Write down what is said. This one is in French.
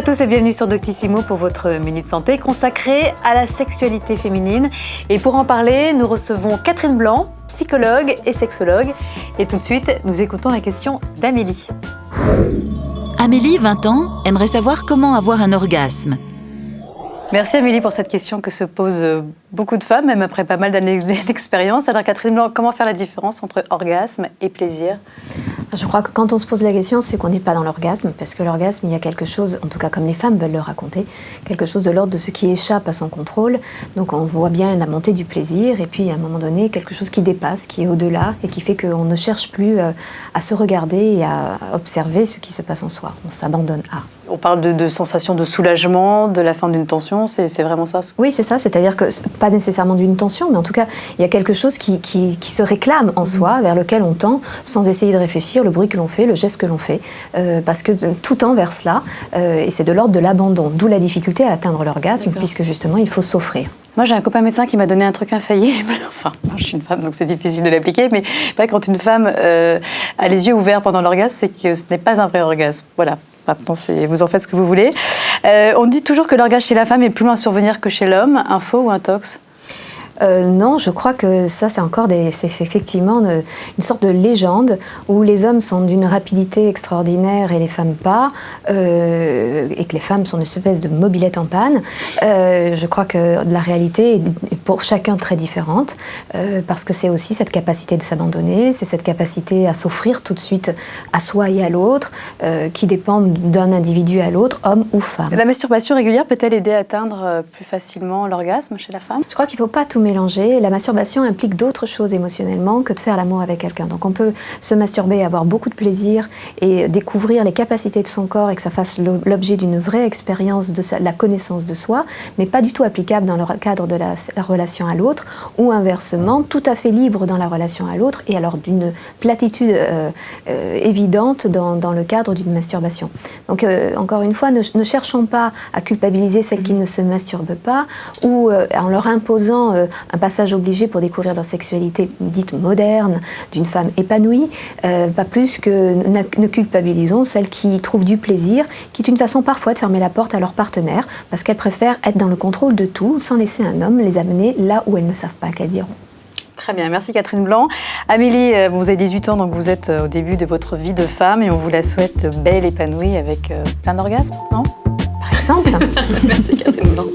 à tous et bienvenue sur Doctissimo pour votre Minute Santé consacrée à la sexualité féminine. Et pour en parler, nous recevons Catherine Blanc, psychologue et sexologue. Et tout de suite, nous écoutons la question d'Amélie. Amélie, 20 ans, aimerait savoir comment avoir un orgasme. Merci Amélie pour cette question que se posent beaucoup de femmes, même après pas mal d'années d'expérience. Alors Catherine Blanc, comment faire la différence entre orgasme et plaisir ? Je crois que quand on se pose la question, c'est qu'on n'est pas dans l'orgasme, parce que l'orgasme, il y a quelque chose, en tout cas comme les femmes veulent le raconter, quelque chose de l'ordre de ce qui échappe à son contrôle. Donc on voit bien la montée du plaisir, et puis à un moment donné, quelque chose qui dépasse, qui est au-delà, et qui fait qu'on ne cherche plus à se regarder et à observer ce qui se passe en soi. On s'abandonne à. On parle de sensation de soulagement, de la fin d'une tension, c'est vraiment ça ? Oui, c'est ça, c'est-à-dire que pas nécessairement d'une tension, mais en tout cas, il y a quelque chose qui se réclame en soi, vers lequel on tend, sans essayer de réfléchir, le bruit que l'on fait, le geste que l'on fait, parce que tout tend vers cela, et c'est de l'ordre de l'abandon, d'où la difficulté à atteindre l'orgasme, puisque justement, il faut s'offrir. Moi, j'ai un copain médecin qui m'a donné un truc infaillible. Enfin, moi, je suis une femme, donc c'est difficile de l'appliquer, mais quand une femme a les yeux ouverts pendant l'orgasme, c'est que ce n'est pas un vrai orgasme. Voilà. Maintenant, vous en faites ce que vous voulez. On dit toujours que l'orgasme chez la femme est plus loin à survenir que chez l'homme. Un faux ou un tox ? Non, je crois que ça, c'est effectivement une sorte de légende où les hommes sont d'une rapidité extraordinaire et les femmes pas, et que les femmes sont une espèce de mobilette en panne. Je crois que la réalité est pour chacun très différente, parce que c'est aussi cette capacité de s'abandonner, c'est cette capacité à s'offrir tout de suite à soi et à l'autre, qui dépend d'un individu à l'autre, homme ou femme. La masturbation régulière peut-elle aider à atteindre plus facilement l'orgasme chez la femme ? Je crois qu'il ne faut pas tout mélanger. La masturbation implique d'autres choses émotionnellement que de faire l'amour avec quelqu'un. Donc on peut se masturber, avoir beaucoup de plaisir et découvrir les capacités de son corps et que ça fasse l'objet d'une vraie expérience de la connaissance de soi, mais pas du tout applicable dans le cadre de la relation à l'autre, ou inversement, tout à fait libre dans la relation à l'autre et alors d'une platitude évidente dans le cadre d'une masturbation. Donc encore une fois, ne cherchons pas à culpabiliser celles qui ne se masturbent pas ou en leur imposant un passage obligé pour découvrir leur sexualité dite moderne, d'une femme épanouie, pas plus que ne culpabilisons celles qui trouvent du plaisir, qui est une façon parfois de fermer la porte à leur partenaire, parce qu'elles préfèrent être dans le contrôle de tout, sans laisser un homme les amener là où elles ne savent pas qu'elles diront. Très bien, merci Catherine Blanc. Amélie, vous avez 18 ans, donc vous êtes au début de votre vie de femme et on vous la souhaite belle, épanouie, avec plein d'orgasmes, non ? Par exemple. Merci Catherine Blanc.